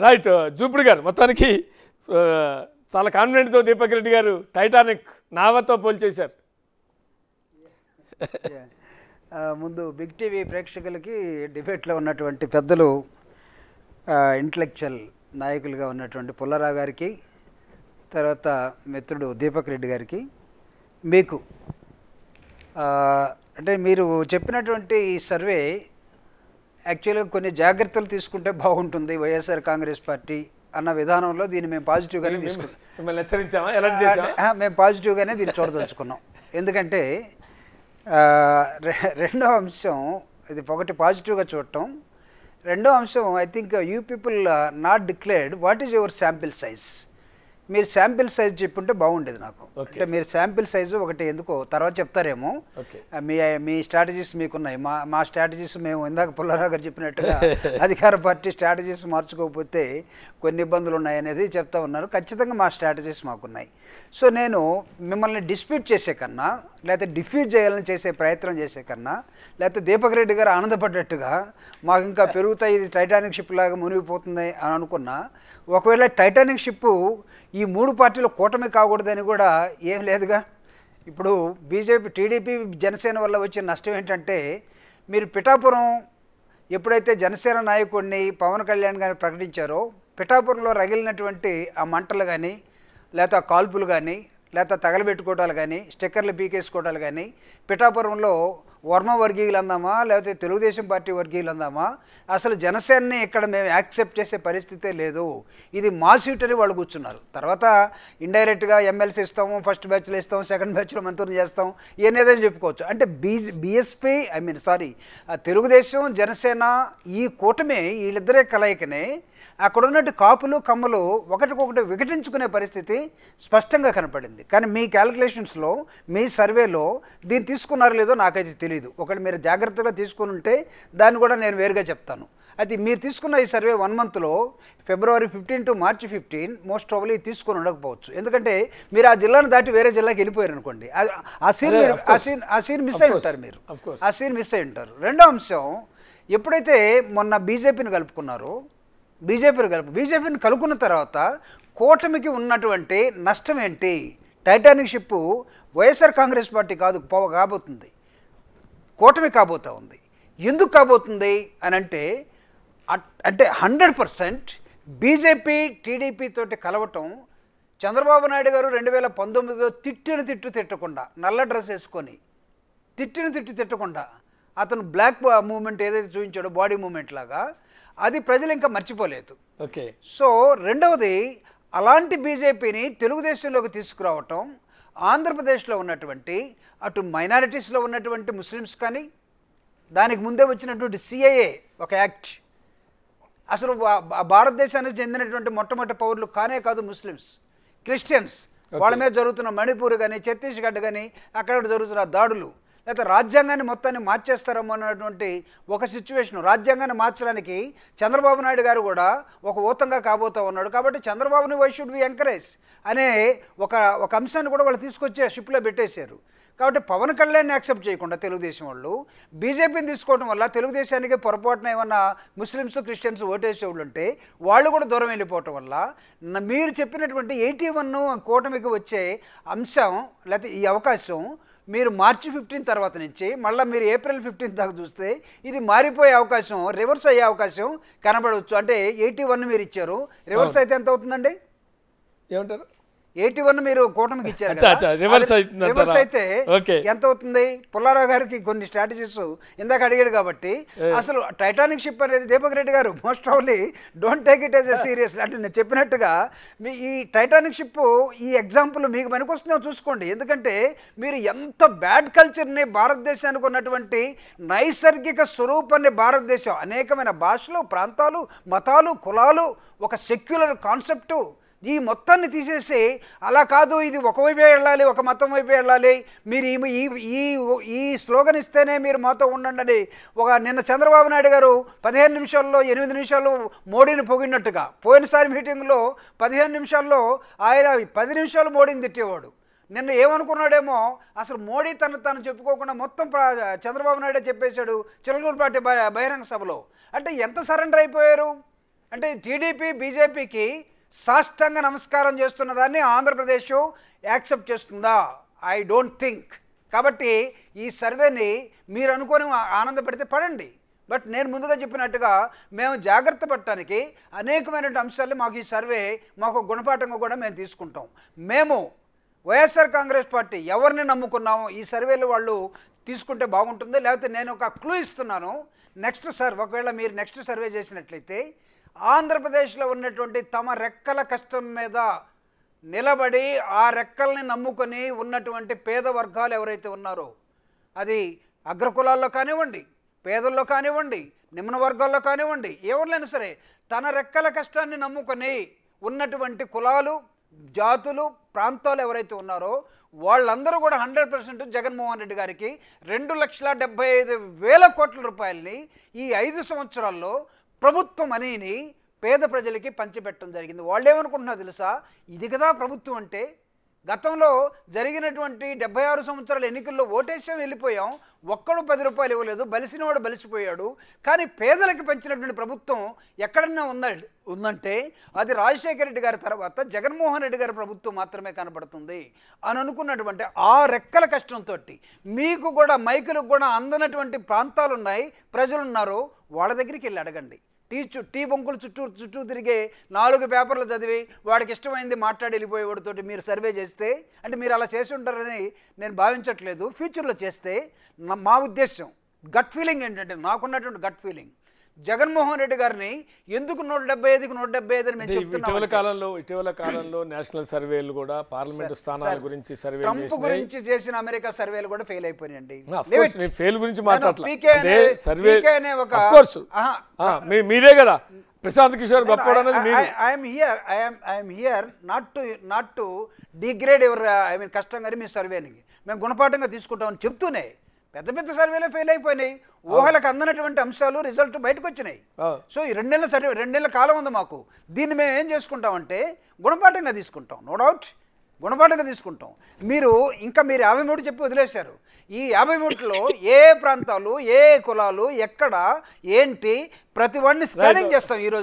Right జూపుడు గారు మొత్తానికి చాలా కాన్ఫిడెంట్తో దీపక్ రెడ్డి గారు టైటానిక్ నావతో పోల్చేశారు. ముందు బిగ్ టీవీ ప్రేక్షకులకి డిబేట్లో ఉన్నటువంటి పెద్దలు ఇంటలెక్చువల్ నాయకులుగా ఉన్నటువంటి పుల్లారావు గారికి, తర్వాత మిత్రుడు దీపక్ రెడ్డి గారికి, మీకు అంటే మీరు చెప్పినటువంటి ఈ సర్వే యాక్చువల్గా కొన్ని జాగ్రత్తలు తీసుకుంటే బాగుంటుంది వైఎస్ఆర్ కాంగ్రెస్ పార్టీ అన్న విధానంలో దీన్ని మేము పాజిటివ్గానే తీసుకున్నాం. మేము పాజిటివ్గానే దీన్ని చూడదలుచుకున్నాం. ఎందుకంటే రెండో అంశం ఇది, ఒకటి పాజిటివ్గా చూడటం, రెండో అంశం I think you people not declared what is your sample size. మీరు శాంపిల్ సైజ్ చెప్పుంటే బాగుండేది నాకు. అంటే మీరు శాంపిల్ సైజు ఒకటి ఎందుకో తర్వాత చెప్తారేమో, మీ స్ట్రాటజీస్ మీకున్నాయి, మా స్ట్రాటజీస్ మేము ఇందాక పుల్లారావు గారు చెప్పినట్టుగా అధికార పార్టీ స్ట్రాటజీస్ మార్చుకోకపోతే కొన్ని ఇబ్బందులు ఉన్నాయనేది చెప్తా ఉన్నారు. ఖచ్చితంగా మా స్ట్రాటజీస్ మాకున్నాయి. సో నేను మిమ్మల్ని డిస్ప్యూట్ చేసే కన్నా, లేకపోతే డిఫ్యూజ్ చేయాలని చేసే ప్రయత్నం చేసే కన్నా, లేకపోతే దీపక్ రెడ్డి గారు ఆనందపడ్డట్టుగా మాకు ఇంకా పెరుగుతాయి, ఇది టైటానిక్ షిప్ లాగా మునిగిపోతుంది అని అనుకున్నా, ఒకవేళ టైటానిక్ షిప్పు ఈ మూడు పార్టీలు కూటమి కాకూడదని కూడా ఏం లేదుగా. ఇప్పుడు బీజేపీ, టీడీపీ, జనసేన వల్ల వచ్చిన నష్టం ఏంటంటే, మీరు పిఠాపురం ఎప్పుడైతే జనసేన నాయకుడిని పవన్ కళ్యాణ్ గారిని ప్రకటించారో, పిఠాపురంలో రగిలినటువంటి ఆ మంటలు కానీ, లేకపోతే ఆ కాల్పులు కానీ, లేకపోతే తగలబెట్టుకోవటాలు కానీ, స్టిక్కర్లు పీకేసుకోవటాలు కానీ, పిఠాపురంలో వర్మ వర్గీయులు అందామా లేకపోతే తెలుగుదేశం పార్టీ వర్గీయులు అందామా, అసలు జనసేనని ఇక్కడ మేము యాక్సెప్ట్ చేసే పరిస్థితే లేదు, ఇది మా సీట్ అని వాళ్ళు కూర్చున్నారు. తర్వాత ఇండైరెక్ట్గా ఎమ్మెల్సీ ఇస్తాము, ఫస్ట్ బ్యాచ్లో ఇస్తాం, సెకండ్ బ్యాచ్లో మంత్రులు చేస్తాం, ఏనేదని చెప్పుకోవచ్చు. అంటే బీఎస్పీ తెలుగుదేశం, జనసేన ఈ కూటమి వీళ్ళిద్దరే కలయికనే అక్కడ ఉన్నట్టు కాపులు కమ్మలు ఒకటికొకటి వికటించుకునే పరిస్థితి స్పష్టంగా కనపడింది. కానీ మీ క్యాలిక్యులేషన్స్లో, మీ సర్వేలో దీన్ని తీసుకున్నారో లేదో నాకైతే తెలియదు. ఒకటి మీరు జాగ్రత్తగా తీసుకుని ఉంటే దాన్ని కూడా నేను వేరుగా చెప్తాను. అయితే మీరు తీసుకున్న ఈ సర్వే 1 మంత్లో February 15 to March 15 most probably తీసుకొని ఉండకపోవచ్చు. ఎందుకంటే మీరు ఆ జిల్లాను దాటి వేరే జిల్లాకి వెళ్ళిపోయారు అనుకోండి, ఆ సీన్ మిస్ అయి ఉంటారు, మీరు ఆ సీన్ మిస్ అయి ఉంటారు. రెండో అంశం, ఎప్పుడైతే మొన్న బీజేపీని కలుపుకున్న తర్వాత కూటమికి ఉన్నటువంటి నష్టం ఏంటి? Titanic ship YSR Congress party కాదు కాబోతుంది, కూటమి కాబోతూ ఉంది. ఎందుకు కాబోతుంది అని అంటే 100% బీజేపీ టీడీపీ తోటి కలవటం, చంద్రబాబు నాయుడు గారు 2019లో తిట్టకుండా నల్ల డ్రెస్ వేసుకొని తిట్టకుండా అతను బ్లాక్ మూమెంట్ ఏదైతే చూపించాడో బాడీ మూమెంట్ లాగా, అది ప్రజలు ఇంకా మర్చిపోలేదు. ఓకే. సో రెండవది, అలాంటి బీజేపీని తెలుగుదేశంలోకి తీసుకురావటం, ఆంధ్రప్రదేశ్లో ఉన్నటువంటి అటు మైనారిటీస్లో ఉన్నటువంటి ముస్లిమ్స్ కానీ, దానికి ముందే వచ్చినటువంటి సిఏఏ ఒక యాక్ట్, అసలు భారతదేశానికి చెందినటువంటి మొట్టమొదటి పౌరులు కానే కాదు ముస్లిమ్స్, క్రిస్టియన్స్, వాళ్ళ మీద జరుగుతున్న మణిపూర్ కానీ, ఛత్తీస్గఢ్ కానీ అక్కడ జరుగుతున్న దాడులు, లేకపోతే రాజ్యాంగాన్ని మొత్తాన్ని మార్చేస్తారేమో అన్నటువంటి ఒక సిచ్యువేషన్. రాజ్యాంగాన్ని మార్చడానికి చంద్రబాబు నాయుడు గారు కూడా ఒక ఊతంగా కాబోతూ ఉన్నాడు. కాబట్టి చంద్రబాబుని వై షుడ్ వి ఎంకరేజ్ అనే ఒక అంశాన్ని కూడా వాళ్ళు తీసుకొచ్చి షిప్లో పెట్టేశారు. కాబట్టి పవన్ కళ్యాణ్ని యాక్సెప్ట్ చేయకుండా తెలుగుదేశం వాళ్ళు బీజేపీని తీసుకోవడం వల్ల తెలుగుదేశానికి పొరపాటున ఏమన్నా ముస్లిమ్స్, క్రిస్టియన్స్ ఓటేసేవాళ్ళు ఉంటే వాళ్ళు కూడా దూరం వెళ్ళిపోవటం వల్ల మీరు చెప్పినటువంటి 81 కూటమికి వచ్చే అంశం, లేకపోతే ఈ అవకాశం మీరు March 15 తర్వాత నుంచి మళ్ళీ మీరు April 15 దాకా చూస్తే ఇది మారిపోయే అవకాశం, రివర్స్ అయ్యే అవకాశం కనబడవచ్చు. అంటే 81 మీరు ఇచ్చారు, రివర్స్ అయితే ఎంత అవుతుందండి? ఏమంటారు? 81 మీరు కూటమికి ఇచ్చారు, రివర్స్ అయితే ఎంత అవుతుంది? పుల్లారావు గారికి కొన్ని స్ట్రాటజీస్ ఇందాక అడిగాడు కాబట్టి, అసలు టైటానిక్ షిప్ అనేది దీపక్ రెడ్డి గారు most probably don't take it as a serious. అంటే నేను చెప్పినట్టుగా మీ ఈ టైటానిక్ షిప్ ఈ ఎగ్జాంపుల్ మీకు పనికొస్తుందో చూసుకోండి. ఎందుకంటే మీరు ఎంత బ్యాడ్ కల్చర్ని, భారతదేశానికి ఉన్నటువంటి నైసర్గిక స్వరూపాన్ని, భారతదేశం అనేకమైన భాషలు, ప్రాంతాలు, మతాలు, కులాలు, ఒక సెక్యులర్ కాన్సెప్టు, ఈ మొత్తాన్ని తీసేసి అలా కాదు, ఇది ఒకవైపే వెళ్ళాలి, ఒక మతం వైపే వెళ్ళాలి, మీరు ఈ స్లోగన్ ఇస్తేనే మీరు మాతో ఉండండి అని నిన్న చంద్రబాబు నాయుడు గారు 15 నిమిషాల్లో 8 నిమిషాలు మోడీని పొగిడినట్టుగా, పోయినసారి మీటింగ్లో 15 నిమిషాల్లో ఆయన 10 నిమిషాలు మోడీని తిట్టేవాడు. నిన్న ఏమనుకున్నాడేమో, అసలు మోడీ తను చెప్పుకోకుండా మొత్తం చంద్రబాబు నాయుడే చెప్పేశాడు చిలకలూరుపేట బహిరంగ సభలో. అంటే ఎంత సరెండర్ అయిపోయారు? అంటే టీడీపీ బీజేపీకి సాష్టాంగ నమస్కారం చేస్తున్న దాన్ని ఆంధ్రప్రదేశ్ యాక్సెప్ట్ చేస్తుందా? I don't think. కాబట్టి ఈ సర్వేని మీరు అనుకొని ఆనందపడితే పడండి. బట్ నేను ముందుగా చెప్పినట్టుగా మేము జాగ్రత్త పడటానికి అనేకమైనటువంటి అంశాలు మాకు ఈ సర్వే మాకు గుణపాఠంగా కూడా మేము తీసుకుంటాం. మేము వైఎస్ఆర్ కాంగ్రెస్ పార్టీ ఎవరిని నమ్ముకున్నాము ఈ సర్వేలో వాళ్ళు తీసుకుంటే బాగుంటుంది. లేకపోతే నేను ఒక క్లూ ఇస్తున్నాను. ఒకవేళ మీరు నెక్స్ట్ సర్వే చేసినట్లయితే ఆంధ్రప్రదేశ్లో ఉన్నటువంటి తమ రెక్కల కష్టం మీద నిలబడి ఆ రెక్కల్ని నమ్ముకొని ఉన్నటువంటి పేద వర్గాలు ఎవరైతే ఉన్నారో, అది అగ్రకులాల్లో కానివ్వండి, పేదల్లో కానివ్వండి, నిమ్న వర్గాల్లో కానివ్వండి, ఎవరినైనా సరే తన రెక్కల కష్టాన్ని నమ్ముకొని ఉన్నటువంటి కులాలు, జాతులు, ప్రాంతాలు ఎవరైతే ఉన్నారో వాళ్ళందరూ కూడా 100% జగన్మోహన్ రెడ్డి గారికి 2,75,000 కోట్ల రూపాయలని ఈ 5 సంవత్సరాల్లో ప్రభుత్వ మనీని పేద ప్రజలకి పంచిపెట్టడం జరిగింది. వాళ్ళు ఏమనుకుంటున్నారు తెలుసా? ఇది కదా ప్రభుత్వం అంటే. గతంలో జరిగినటువంటి 76 సంవత్సరాల ఎన్నికల్లో ఓటేసాం, వెళ్ళిపోయాం, ఒక్కడు 10 రూపాయలు ఇవ్వలేదు, బలిసినవాడు బలిసిపోయాడు. కానీ పేదలకు పెంచినటువంటి ప్రభుత్వం ఎక్కడన్నా ఉందంటే అది రాజశేఖర రెడ్డి గారి తర్వాత జగన్మోహన్ రెడ్డి గారి ప్రభుత్వం మాత్రమే కనపడుతుంది అని అనుకున్నటువంటి ఆ రెక్కల కష్టంతో మీకు కూడా మైకులకు కూడా అందనటువంటి ప్రాంతాలు ఉన్నాయి, ప్రజలు ఉన్నారు, వాళ్ళ దగ్గరికి వెళ్ళి అడగండి. టీ బొంకులు చుట్టూ తిరిగే 4 పేపర్లు చదివి వాడికి ఇష్టమైంది మాట్లాడి వెళ్ళిపోయేవాడితోటి మీరు సర్వే చేస్తే, అంటే మీరు అలా చేసి ఉంటారని నేను భావించట్లేదు. ఫ్యూచర్లో చేస్తే మా ఉద్దేశం, గట్ ఫీలింగ్ ఏంటంటే, నాకున్నటువంటి గట్ ఫీలింగ్, జగన్మోహన్ రెడ్డి గారిని ఎందుకు 175కి 175 అని మేము చెప్తున్నాం. ఇటీవల కాలంలో నేషనల్ సర్వేలు కూడా పార్లమెంట్ స్థానాల గురించి సర్వే ట్రంప్ గురించి చేసిన అమెరికా సర్వేలు కూడా ఫెయిల్ అయిపోయినాయండి. ఫెయిల్ గురించి మీరే కదా ప్రశాంత్ కిషోర్ గొప్ప. I'm here not to degrade ever కష్టం కానీ మీ సర్వేని మేము గుణపాఠంగా తీసుకుంటామని చెప్తూనే పెద్ద పెద్ద సర్వేలో ఫెయిల్ అయిపోయినాయి. ఊహలకు అందనటువంటి అంశాలు రిజల్ట్ బయటకు వచ్చినాయి. సో ఈ 2 నెలల సర్వే, 2 నెలల కాలం ఉంది మాకు. దీన్ని మేము ఏం చేసుకుంటామంటే గుణపాఠంగా తీసుకుంటాం. నో డౌట్ గుణపాఠంగా తీసుకుంటాం. మీరు 53 చెప్పి వదిలేశారు. ఈ 53లో ఏ ప్రాంతాలు, ఏ కులాలు, ఎక్కడ, ఏంటి, ప్రతి వాడిని స్కానింగ్ చేస్తాం ఈరోజు.